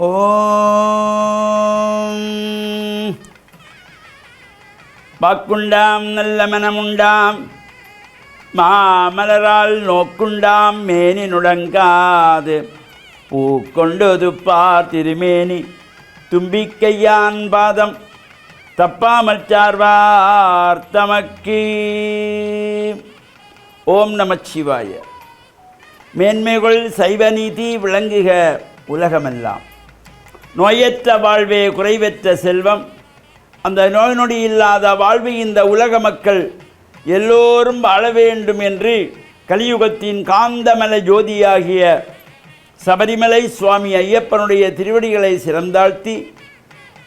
ஓம் வாக்குண்டாம் நல்ல மனமுண்டாம் மாமலரால் நோக்குண்டாம் மேனி நுடங்காது பூக்கொண்டு துப்பார் திருமேனி தும்பிக்கையான் பாதம் தப்பாமல் சார்வார் தமக்கு. ஓம் நமச்சிவாய. மேன்மைகள் சைவநீதி விளங்குக உலகமெல்லாம். நோயற்ற வாழ்வே குறைவற்ற செல்வம். அந்த நோய் நொடி இல்லாத வாழ்வு இந்த உலக மக்கள் எல்லோரும் வாழ வேண்டும் என்று கலியுகத்தின் காந்தமல ஜோதியாகிய சபரிமலை சுவாமி ஐயப்பனுடைய திருவடிகளை சிறந்தாழ்த்தி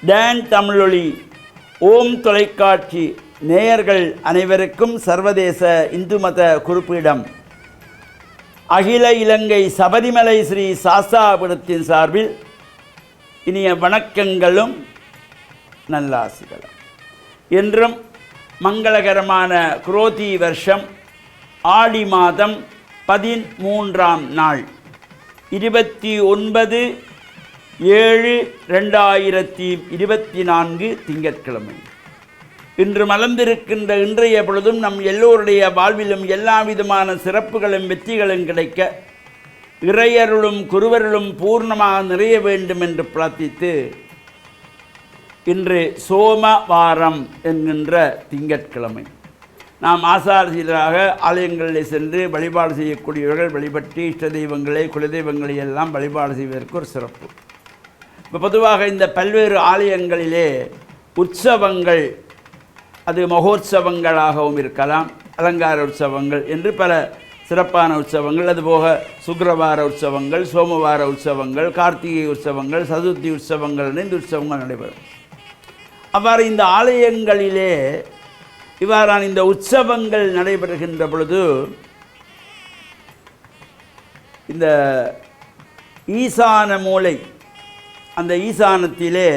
டான் தமிழொலி ஓம் தொலைக்காட்சி நேயர்கள் அனைவருக்கும் சர்வதேச இந்து மத குறிப்பீடம் அகில இலங்கை சபரிமலை ஸ்ரீ சாஸ்தாபுரத்தின் சார்பில் இனிய வணக்கங்களும் நல்லாசிகளும். என்றும் மங்களகரமான குரோதி வருஷம் ஆடி மாதம் 13ஆம் நாள் 29/7/2024 திங்கட்கிழமை. இன்று மலர்ந்திருக்கின்ற இன்றைய பொழுதும் நம் எல்லோருடைய வாழ்விலும் எல்லா விதமான சிறப்புகளும் வெற்றிகளும் கிடைக்க இறையருளும் குருவருளும் பூர்ணமாக நிறைய வேண்டும் என்று பிரார்த்தித்து இன்று சோமவாரம் என்கின்ற திங்கட்கிழமை நாம் ஆசாரசீலராக ஆலயங்களில் சென்று வழிபாடு செய்யக்கூடியவர்கள் வழிபட்டு இஷ்ட தெய்வங்களை குலதெய்வங்களை எல்லாம் வழிபாடு செய்வதற்கு ஒரு சிறப்பு. இப்போ பொதுவாக இந்த பல்வேறு ஆலயங்களிலே உற்சவங்கள், அது மகோற்சவங்களாகவும் இருக்கலாம், அலங்கார உற்சவங்கள் என்று பல சிறப்பான உற்சவங்கள், அதுபோக சுக்கிரவார உற்சவங்கள், சோமவார உற்சவங்கள், கார்த்திகை உற்சவங்கள், சதுர்த்தி உற்சவங்கள் இந்த உற்சவங்கள் நடைபெறும். அவ்வாறு இந்த ஆலயங்களிலே இவ்வாறான இந்த உற்சவங்கள் நடைபெறுகின்ற பொழுது இந்த ஈசான மூலை, அந்த ஈசானத்திலே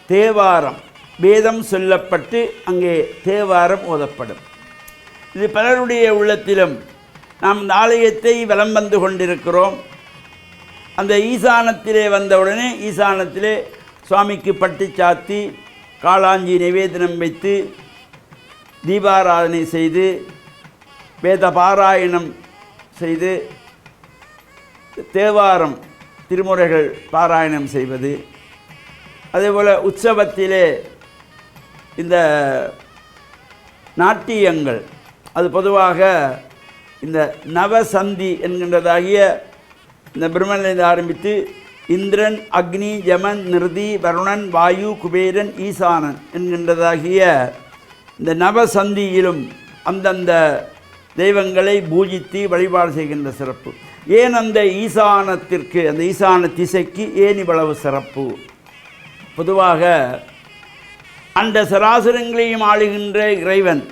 தேவாரம் வேதம் சொல்லப்பட்டு அங்கே தேவாரம் ஓதப்படும். இது பலருடைய உள்ளத்திலும் நாம் இந்த ஆலயத்தை வலம் வந்து கொண்டிருக்கிறோம். அந்த ஈசானத்திலே வந்தவுடனே ஈசானத்திலே சுவாமிக்கு பட்டு சாத்தி காளாஞ்சி நிவேதனம் வைத்து தீபாராதனை செய்து வேத பாராயணம் செய்து தேவாரம் திருமுறைகள் பாராயணம் செய்வது, அதேபோல் உற்சவத்திலே இந்த நாட்டியங்கள், அது பொதுவாக இந்த நவசந்தி என்கின்றதாகிய இந்த பிரம்மனிலிருந்து ஆரம்பித்து இந்திரன், அக்னி, யமன், நிருதி, வருணன், வாயு, குபேரன், ஈசானன் என்கின்றதாகிய இந்த நவசந்தியிலும் அந்தந்த தெய்வங்களை பூஜித்து வழிபாடு செய்கின்ற சிறப்பு. ஏன் அந்த ஈசானத்திற்கு, அந்த ஈசான திசைக்கு ஏன் இவ்வளவு சிறப்பு? பொதுவாக அந்த சராசரங்களையும் ஆளுகின்ற இறைவன்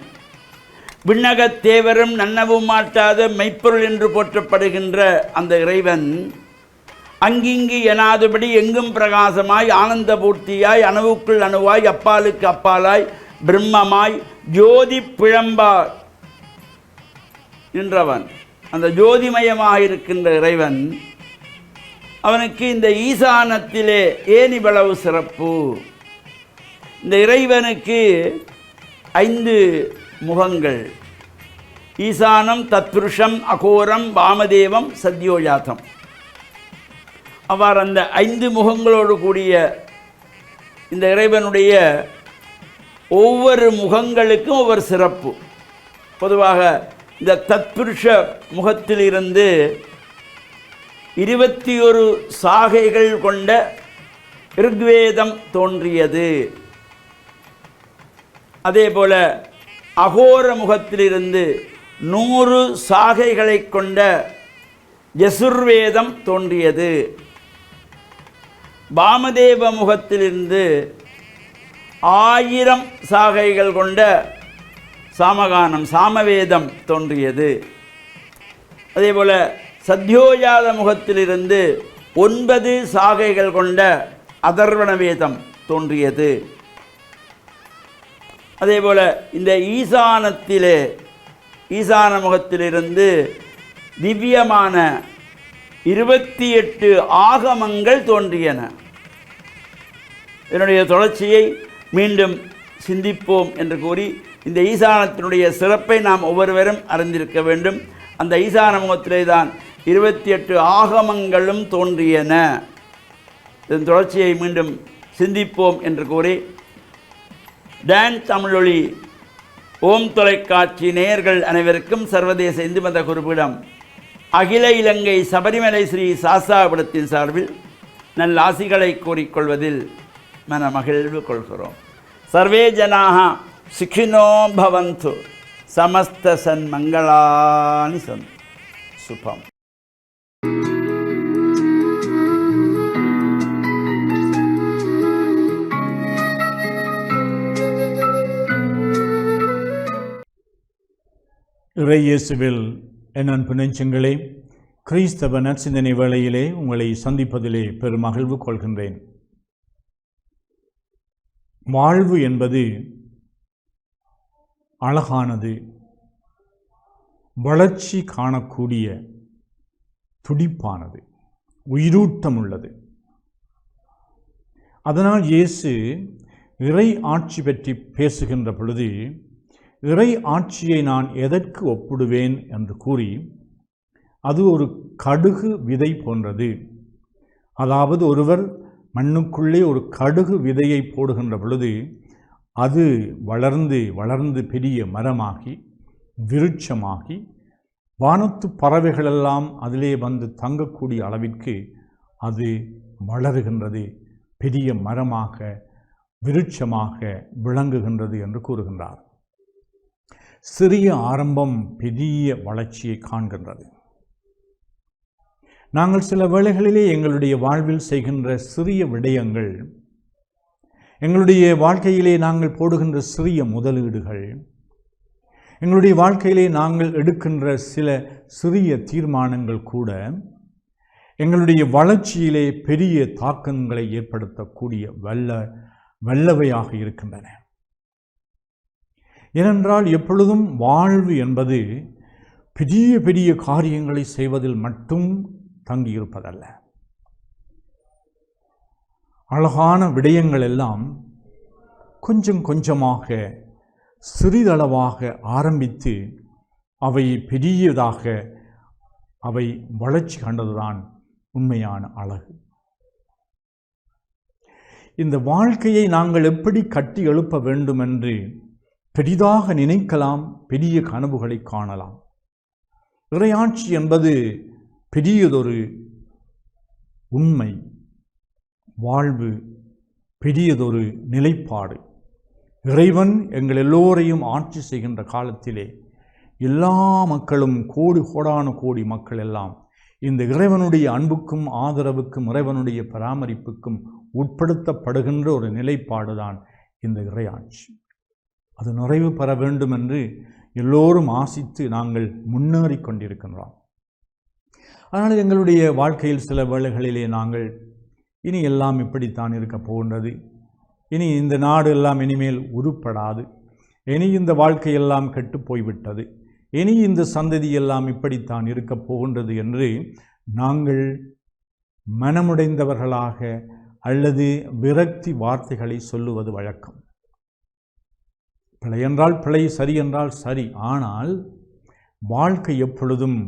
விண்ணகத் தேவரும் நன்னவும் மாட்டாத மெய்ப்பொருள் என்று போற்றப்படுகின்ற அந்த இறைவன் அங்கிங்கு எனாதபடி எங்கும் பிரகாசமாய் ஆனந்த பூர்த்தியாய் அணுவுக்குள் அணுவாய் அப்பாலுக்கு அப்பாலாய் பிரம்மமாய் ஜோதி பிழம்பாய் நின்றவன், அந்த ஜோதிமயமாக இருக்கின்ற இறைவன், அவனுக்கு இந்த ஈசானத்திலே ஏன் இவ்வளவு சிறப்பு? இந்த இறைவனுக்கு 5 முகங்கள். ஈசானம், தத்புருஷம், அகோரம், வாமதேவம், சத்யோஜாதம். அவ்வாறு அந்த 5 முகங்களோடு கூடிய இந்த இறைவனுடைய ஒவ்வொரு முகங்களுக்கும் ஒவ்வொரு சிறப்பு. பொதுவாக இந்த தத்புருஷ முகத்திலிருந்து 21 சாகைகள் கொண்ட ரிக்வேதம் தோன்றியது. அதேபோல அகோர முகத்திலிருந்து 100 சாகைகளை கொண்ட யசுர்வேதம் தோன்றியது. வாமதேவ முகத்திலிருந்து 1000 சாகைகள் கொண்ட சாமகானம், சாமவேதம் தோன்றியது. அதேபோல் சத்யோஜாத முகத்திலிருந்து 9 சாகைகள் கொண்ட அதர்வண வேதம் தோன்றியது. அதேபோல் இந்த ஈசான முகத்திலிருந்து திவ்யமான 28 ஆகமங்கள் தோன்றியன. இதனுடைய தொடர்ச்சியை மீண்டும் சிந்திப்போம் என்று கூறி இந்த ஈசானத்தினுடைய சிறப்பை நாம் ஒவ்வொருவரும் அறிந்திருக்க வேண்டும். அந்த ஈசான முகத்திலே தான் 28 ஆகமங்களும் தோன்றியன. இதன் தொடர்ச்சியை மீண்டும் சிந்திப்போம் என்று கூறி டான் தமிழொலி ஓம் தொலைக்காட்சி நேயர்கள் அனைவருக்கும் சர்வதேச இந்து மத குருபீடம் அகில இலங்கை சபரிமலை ஸ்ரீ சாஸ்தாபீடத்தின் சார்பில் நல்ல ஆசிகளை கூறிக்கொள்வதில் மனமகிழ்வு கொள்கிறோம். சர்வே ஜனாக சுகினோ பவந்து, சமஸ்த சன்மங்களானி சந்து. சுபம். இறையேசுவில் என் அன்பு நெஞ்சங்களே, கிறிஸ்தவ நற்சிந்தனை வேளையிலே உங்களை சந்திப்பதிலே பெருமகிழ்வு கொள்கின்றேன். வாழ்வு என்பது அழகானது, வளர்ச்சி காணக்கூடிய துடிப்பானது, உயிரூட்டம் உள்ளது. அதனால் இயேசு இறை ஆட்சி பற்றி பேசுகின்ற பொழுது, இறை ஆட்சியை நான் எதற்கு ஒப்பிடுவேன் என்று கூறி, அது ஒரு கடுகு விதை போன்றது. அதாவது ஒருவர் மண்ணுக்குள்ளே ஒரு கடுகு விதையை போடுகின்ற பொழுது அது வளர்ந்து வளர்ந்து பெரிய மரமாகி விருட்சமாகி வானத்து பறவைகளெல்லாம் அதிலே வந்து தங்கக்கூடிய அளவிற்கு அது வளருகின்றது, பெரிய மரமாக விருட்சமாக விளங்குகின்றது என்று கூறுகின்றார். சிறிய ஆரம்பம் பெரிய வளர்ச்சியை காண்கின்றது. நாங்கள் சில வேளைகளிலே எங்களுடைய வாழ்வில் செய்கின்ற சிறிய விடயங்கள், எங்களுடைய வாழ்க்கையிலே நாங்கள் போடுகின்ற சிறிய முதலீடுகள், எங்களுடைய வாழ்க்கையிலே நாங்கள் எடுக்கின்ற சில சிறிய தீர்மானங்கள் கூட எங்களுடைய வளர்ச்சியிலே பெரிய தாக்கங்களை ஏற்படுத்தக்கூடிய வல்லவையாக இருக்கின்றன. ஏனென்றால் எப்பொழுதும் வாழ்வு என்பது பெரிய பெரிய காரியங்களை செய்வதில் மட்டும் தங்கியிருப்பதல்ல. அழகான விடயங்கள் எல்லாம் கொஞ்சம் கொஞ்சமாக சிறிதளவாக ஆரம்பித்து அவை பெரியதாக அவை வளர்ச்சி கண்டதுதான் உண்மையான அழகு. இந்த வாழ்க்கையை நாங்கள் எப்படி கட்டி எழுப்ப வேண்டும் என்று பெரிதாக நினைக்கலாம், பெரிய கனவுகளை காணலாம். இறையாட்சி என்பது பெரியதொரு உண்மை, வாழ்வு, பெரியதொரு நிலைப்பாடு. இறைவன் எங்கள் எல்லோரையும் ஆட்சி செய்கின்ற காலத்திலே எல்லா மக்களும் கோடான கோடி மக்கள் எல்லாம் இந்த இறைவனுடைய அன்புக்கும் ஆதரவுக்கும் இறைவனுடைய பராமரிப்புக்கும் உட்படுத்தப்படுகின்ற ஒரு நிலைப்பாடு தான் இந்த இறையாட்சி. அது நிறைவு பெற வேண்டும் என்று எல்லோரும் ஆசித்து நாங்கள் முன்னேறி கொண்டிருக்கின்றோம். அதனால் எங்களுடைய வாழ்க்கையில் சில வேளைகளிலே நாங்கள் இனி எல்லாம் இப்படித்தான் இருக்க போகின்றது, இனி இந்த நாடு எல்லாம் இனிமேல் உருப்படாது, இனி இந்த வாழ்க்கையெல்லாம் கெட்டு போய்விட்டது, இனி இந்த சந்ததி எல்லாம் இப்படித்தான் இருக்க போகின்றது என்று நாங்கள் மனமுடைந்தவர்களாக அல்லது விரக்தி வார்த்தைகளை சொல்லுவது வழக்கம். பிழை என்றால் பிழை, சரி என்றால் சரி. ஆனால் வாழ்க்கை எப்பொழுதும்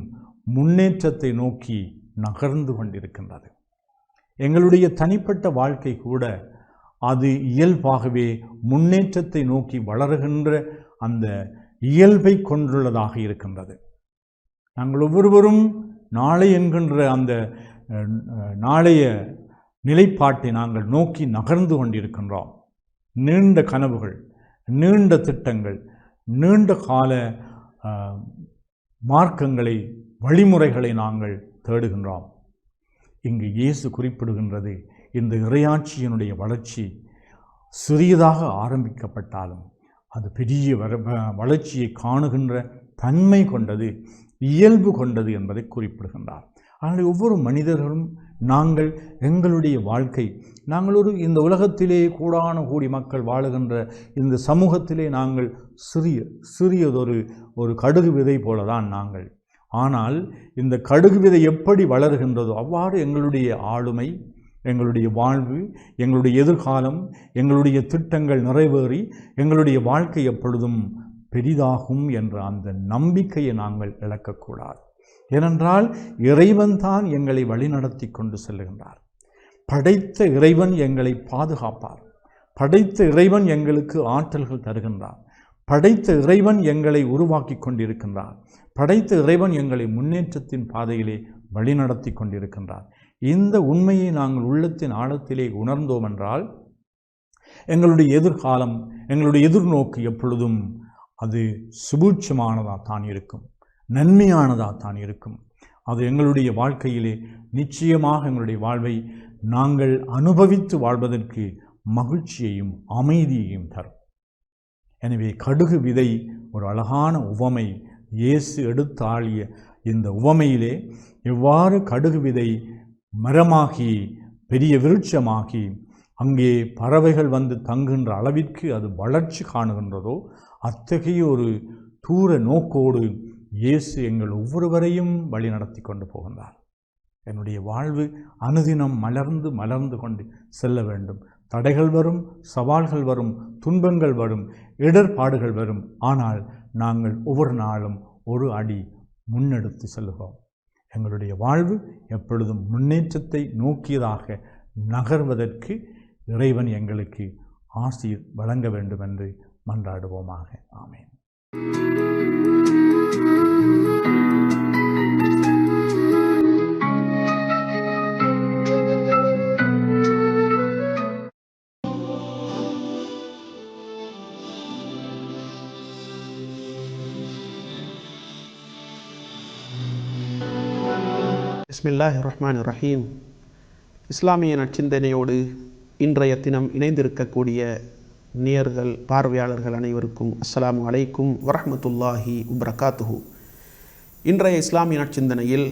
முன்னேற்றத்தை நோக்கி நகர்ந்து கொண்டிருக்கின்றது. எங்களுடைய தனிப்பட்ட வாழ்க்கை கூட அது இயல்பாகவே முன்னேற்றத்தை நோக்கி வளருகின்ற அந்த இயல்பை கொண்டுள்ளதாக இருக்கின்றது. நாங்கள் ஒவ்வொருவரும் நாளை என்கின்ற அந்த நாளைய நிலைப்பாட்டை நாங்கள் நோக்கி நகர்ந்து கொண்டிருக்கின்றோம். நீண்ட கனவுகள், நீண்ட திட்டங்கள், நீண்ட கால மார்க்கங்களை, வழிமுறைகளை நாங்கள் தேடுகின்றோம். இங்கு இயேசு குறிப்பிடுகின்றது, இந்த இறையாட்சியினுடைய வளர்ச்சி சிறியதாக ஆரம்பிக்கப்பட்டாலும் அது பெரிய வளர்ச்சியை காணுகின்ற தன்மை கொண்டது, இயல்பு கொண்டது என்பதை குறிப்பிடுகின்றார். ஆனால் ஒவ்வொரு மனிதர்களும் நாங்கள் எங்களுடைய வாழ்க்கை, நாங்கள் இந்த உலகத்திலே கோடான கோடி மக்கள் வாழுகின்ற இந்த சமூகத்திலே நாங்கள் சிறியதொரு கடுகு விதை போல தான் நாங்கள். ஆனால் இந்த கடுகு விதை எப்படி வளர்கின்றதோ அவ்வாறு எங்களுடைய ஆளுமை, எங்களுடைய வாழ்வு, எங்களுடைய எதிர்காலம், எங்களுடைய திட்டங்கள் நிறைவேறி எங்களுடைய வாழ்க்கை எப்பொழுதும் பெரிதாகும் என்ற அந்த நம்பிக்கையை நாங்கள் இழக்கக்கூடாது. ஏனென்றால் இறைவன் தான் எங்களை வழிநடத்தி கொண்டு செல்லுகின்றார். படைத்த இறைவன் எங்களை பாதுகாப்பார். படைத்த இறைவன் எங்களுக்கு ஆற்றல்கள் தருகின்றார். படைத்த இறைவன் எங்களை உருவாக்கி கொண்டிருக்கின்றார். படைத்த இறைவன் எங்களை முன்னேற்றத்தின் பாதையிலே வழிநடத்தி கொண்டிருக்கின்றார். இந்த உண்மையை நாங்கள் உள்ளத்தின் ஆழத்திலே உணர்ந்தோம் என்றால் எங்களுடைய எதிர்காலம், எங்களுடைய எதிர்நோக்கு எப்பொழுதும் அது சுபூட்சமானதாக தான் இருக்கும், நன்மையானதாக தான் இருக்கும். அது எங்களுடைய வாழ்க்கையிலே நிச்சயமாக எங்களுடைய வாழ்வை நாங்கள் அனுபவித்து வாழ்வதற்கு மகிழ்ச்சியையும் அமைதியையும் தரும். எனவே கடுகு விதை ஒரு அழகான உவமை. இயேசு எடுத்து ஆளிய இந்த உவமையிலே எவ்வாறு கடுகு விதை மரமாகி பெரிய விருட்சமாகி அங்கே பறவைகள் வந்து தங்குகின்ற அளவிற்கு அது வளர்ச்சி காணுகின்றதோ, அத்தகைய ஒரு தூர நோக்கோடு இயேசு எங்கள் ஒவ்வொருவரையும் வழி நடத்தி கொண்டு போகின்றார். என்னுடைய வாழ்வு அனுதினம் மலர்ந்து மலர்ந்து கொண்டு செல்ல வேண்டும். தடைகள் வரும், சவால்கள் வரும், துன்பங்கள் வரும், இடர்பாடுகள் வரும். ஆனால் நாங்கள் ஒவ்வொரு நாளும் ஒரு அடி முன்னெடுத்து செல்லுவோம். எங்களுடைய வாழ்வு எப்பொழுதும் முன்னேற்றத்தை நோக்கியதாக நகர்வதற்கு இறைவன் எங்களுக்கு ஆசீர் வழங்க வேண்டும் என்று மன்றாடுவோமாக. ஆமென். பிஸ்மில்லாஹிர் ரஹ்மானிர் ரஹீம். இஸ்லாமிய நற்சிந்தனையோடு இன்றைய தினம் இணைந்திருக்கக்கூடிய நேயர்கள், பார்வையாளர்கள் அனைவருக்கும் அஸ்ஸலாமு அலைக்கும் வரஹ்மத்துல்லாஹி வபரகாத்துஹு. இன்றைய இஸ்லாமிய நற்சிந்தனையில்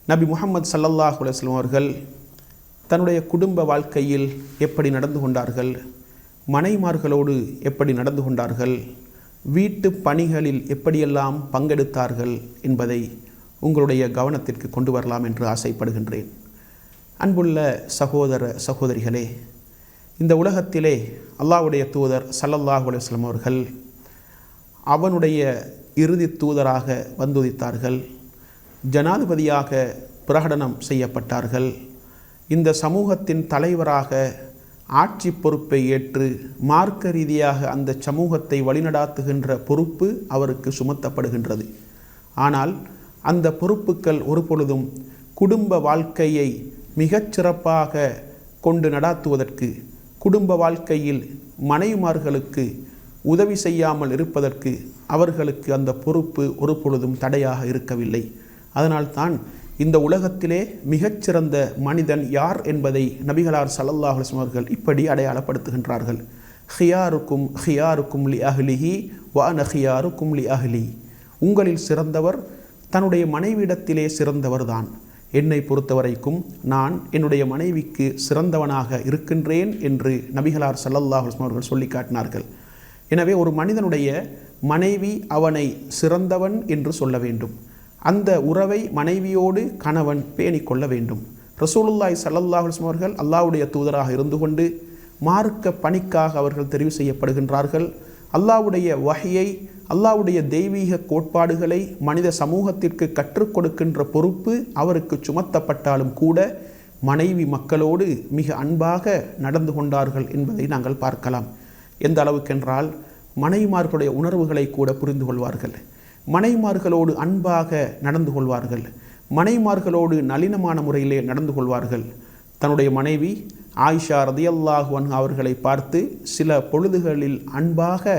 நபி முஹம்மது ஸல்லல்லாஹு அலைஹி வஸல்லம் அவர்கள் தன்னுடைய குடும்ப வாழ்க்கையில் எப்படி நடந்து கொண்டார்கள், மனைமார்களோடு எப்படி நடந்து கொண்டார்கள், வீட்டு பணிகளில் எப்படியெல்லாம் பங்கெடுத்தார்கள் என்பதை உங்களுடைய கவனத்திற்கு கொண்டு வரலாம் என்று ஆசைப்படுகின்றேன். அன்புள்ள சகோதர சகோதரிகளே, இந்த உலகத்திலே அல்லாஹ்வுடைய தூதர் ஸல்லல்லாஹு அலைஹி வஸல்லம் அவர்கள் அவனுடைய இறுதி தூதராக வந்துதித்தார்கள். ஜனாதிபதியாக பிரகடனம் செய்யப்பட்டார்கள். இந்த சமூகத்தின் தலைவராக ஆட்சி பொறுப்பை ஏற்று மார்க்க ரீதியாக அந்த சமூகத்தை வழிநடாத்துகின்ற பொறுப்பு அவருக்கு சுமத்தப்படுகின்றது. ஆனால் அந்த பொறுப்புகள் ஒரு பொழுதும் குடும்ப வாழ்க்கையை மிகச்சிறப்பாக கொண்டு நடாத்துவதற்கு, குடும்ப வாழ்க்கையில் மனைவிமார்களுக்கு உதவி செய்யாமல் இருப்பதற்கு அவர்களுக்கு அந்த பொறுப்பு ஒரு பொழுதும் தடையாக இருக்கவில்லை. அதனால்தான் இந்த உலகத்திலே மிகச்சிறந்த மனிதன் யார் என்பதை நபிகளார் ஸல்லல்லாஹு அலைஹி வஸல்லம் அவர்கள் இப்படி அடையாளப்படுத்துகின்றார்கள். ஹியாருக்கும் ஹியாருக்கும் லி அஹ்லிஹி வ அன ஹியாருக்கும் லி அஹ்லி. உங்களில் சிறந்தவர் தன்னுடைய மனைவியிடத்திலே சிறந்தவர்தான். என்னை பொறுத்தவரைக்கும் நான் என்னுடைய மனைவிக்கு சிறந்தவனாக இருக்கின்றேன் என்று நபிகளார் ஸல்லல்லாஹு அலைஹி வஸல்லம் அவர்கள் சொல்லி காட்டினார்கள். எனவே ஒரு மனிதனுடைய மனைவி அவனை சிறந்தவன் என்று சொல்ல வேண்டும். அந்த உறவை மனைவியோடு கணவன் பேணிக்கொள்ள வேண்டும். ரசூலுல்லாஹி ஸல்லல்லாஹு அலைஹி வஸல்லம் அவர்கள் அல்லாஹ்வுடைய தூதராக இருந்து கொண்டு மார்க்க பணிக்காக அவர்கள் தெரிவு செய்யப்படுகின்றார்கள். அல்லாஹ்வுடைய வஹியை, அல்லாஹ்வுடைய தெய்வீக கோட்பாடுகளை மனித சமூகத்திற்கு கற்றுக் கொடுக்கின்ற பொறுப்பு அவருக்கு சுமத்தப்பட்டாலும் கூட மனைவி மக்களோடு மிக அன்பாக நடந்து கொண்டார்கள் என்பதை நாங்கள் பார்க்கலாம். எந்த அளவுக்கென்றால் மனைவிமார்களுடைய உணர்வுகளை கூட புரிந்து கொள்வார்கள். மனைவிமார்களோடு அன்பாக நடந்து கொள்வார்கள். மனைவிமார்களோடு நளினமான முறையிலே நடந்து கொள்வார்கள். தன்னுடைய மனைவி ஆயிஷா ரதியல்லாஹு அன்ஹா அவர்களை பார்த்து சில பொழுதுகளில் அன்பாக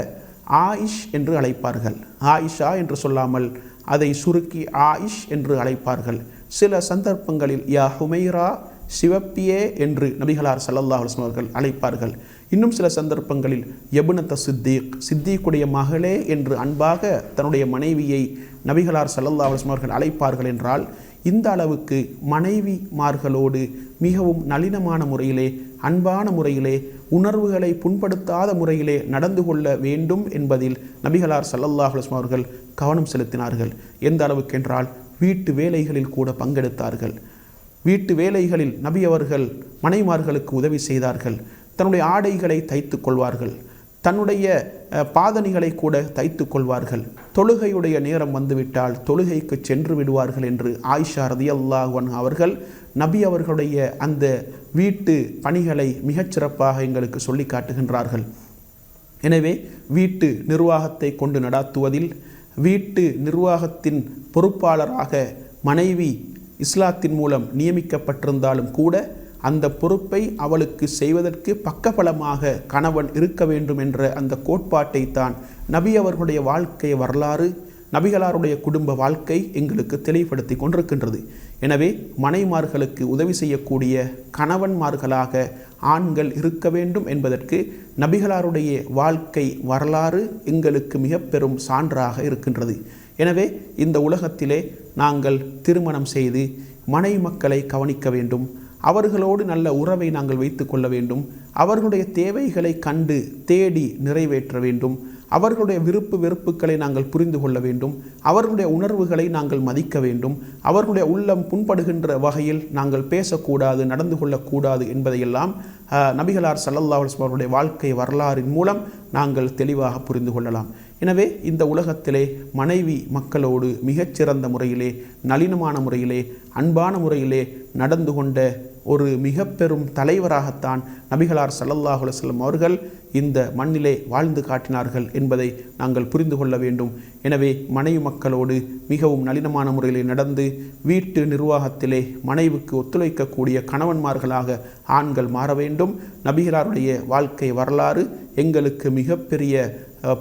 ஆயிஷ் என்று அழைப்பார்கள். ஆயிஷா என்று சொல்லாமல் அதை சுருக்கி ஆயிஷ் என்று அழைப்பார்கள். சில சந்தர்ப்பங்களில் யா ஹுமைரா, சிவப்பியே என்று நபிகளார் ஸல்லல்லாஹு அலைஹி வஸல்லம் அவர்கள் அழைப்பார்கள். இன்னும் சில சந்தர்ப்பங்களில் யபுனத்த சித்தீக், சித்தீக்குடைய மகளே என்று அன்பாக தன்னுடைய மனைவியை நபிகளார் ஸல்லல்லாஹு அலைஹி வஸல்லம் அவர்கள் அழைப்பார்கள். என்றால் இந்த அளவுக்கு மனைவிமார்களோடு மிகவும் நளினமான முறையிலே அன்பான முறையிலே உணர்வுகளை புண்படுத்தாத முறையிலே நடந்து கொள்ள வேண்டும் என்பதில் நபிகளார் ஸல்லல்லாஹு அலைஹி வஸல்லம் அவர்கள் கவனம் செலுத்தினார்கள். எந்த அளவுக்கென்றால் வீட்டு வேலைகளில் கூட பங்கெடுத்தார்கள். வீட்டு வேலைகளில் நபி அவர்கள் மனைமார்களுக்கு உதவி செய்தார்கள். தன்னுடைய ஆடைகளை தைத்து கொள்வார்கள், தன்னுடைய பாதணிகளை கூட தைத்து கொள்வார்கள். தொழுகையுடைய நேரம் வந்துவிட்டால் தொழுகைக்கு சென்று விடுவார்கள் என்று ஆயிஷா ரலியல்லாஹு அன்ஹா அவர்கள் நபி அவர்களுடைய அந்த வீட்டு பணிகளை மிகச்சிறப்பாக எங்களுக்கு சொல்லி காட்டுகின்றார்கள். எனவே வீட்டு நிர்வாகத்தை கொண்டு நடாத்துவதில், வீட்டு நிர்வாகத்தின் பொறுப்பாளராக மனைவி இஸ்லாத்தின் மூலம் நியமிக்கப்பட்டிருந்தாலும் கூட அந்த பொறுப்பை அவளுக்கு செய்வதற்கு பக்கபலமாக கணவன் இருக்க வேண்டும் என்ற அந்த கோட்பாட்டை தான் நபி அவர்களுடைய வாழ்க்கை வரலாறு, நபிகளாருடைய குடும்ப வாழ்க்கை எங்களுக்கு தெளிவுபடுத்தி கொண்டிருக்கின்றது. எனவே மனைமார்களுக்கு உதவி செய்யக்கூடிய கணவன்மார்களாக ஆண்கள் இருக்க வேண்டும் என்பதற்கு நபிகளாருடைய வாழ்க்கை வரலாறு எங்களுக்கு மிக பெரும் சான்றாக இருக்கின்றது. எனவே இந்த உலகத்திலே நாங்கள் திருமணம் செய்து மனைவி மக்களை கவனிக்க வேண்டும், அவர்களோடு நல்ல உறவை நாங்கள் வைத்து கொள்ள வேண்டும், அவர்களுடைய தேவைகளை கண்டு தேடி நிறைவேற்ற வேண்டும், அவர்களுடைய விருப்பு வெறுப்புகளை நாங்கள் புரிந்து கொள்ள வேண்டும், அவர்களுடைய உணர்வுகளை நாங்கள் மதிக்க வேண்டும், அவர்களுடைய உள்ளம் புண்படுகின்ற வகையில் நாங்கள் பேசக்கூடாது, நடந்து கொள்ளக்கூடாது என்பதையெல்லாம் நபிகளார் ஸல்லல்லாஹு அலைஹி வஸல்லம் அவருடைய வாழ்க்கை வரலாறின் மூலம் நாங்கள் தெளிவாக புரிந்து கொள்ளலாம். எனவே இந்த உலகத்திலே மனைவி மக்களோடு மிகச்சிறந்த முறையிலே, நளினமான முறையிலே, அன்பான முறையிலே நடந்து கொண்ட ஒரு மிக பெரும் தலைவராகத்தான் நபிகளார் ஸல்லல்லாஹு அலைஹி வஸல்லம் அவர்கள் இந்த மண்ணிலே வாழ்ந்து காட்டினார்கள் என்பதை நாங்கள் புரிந்து கொள்ள வேண்டும். எனவே மனைவி மக்களோடு மிகவும் நளினமான முறையிலே நடந்து வீட்டு நிர்வாகத்திலே மனைவிக்கு ஒத்துழைக்கக்கூடிய கணவன்மார்களாக ஆண்கள் மாற வேண்டும். நபிகளாருடைய வாழ்க்கை வரலாறு எங்களுக்கு மிகப்பெரிய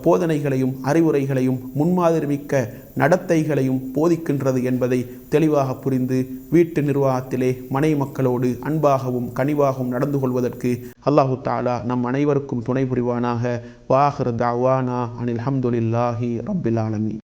போதனைகளையும் அறிவுரைகளையும் முன்மாதிரிமிக்க நடத்தைகளையும் போதிக்கின்றது என்பதை தெளிவாக புரிந்து வீட்டு நிர்வாகத்திலே மனைவி மக்களோடு அன்பாகவும் கனிவாகவும் நடந்து கொள்வதற்கு அல்லாஹு தஆலா நம் அனைவருக்கும் துணை புரிவானாக. வாஹிர் தஅவானா அனில் ஹம்துலில்லாஹி ரப்பில் ஆலமீன்.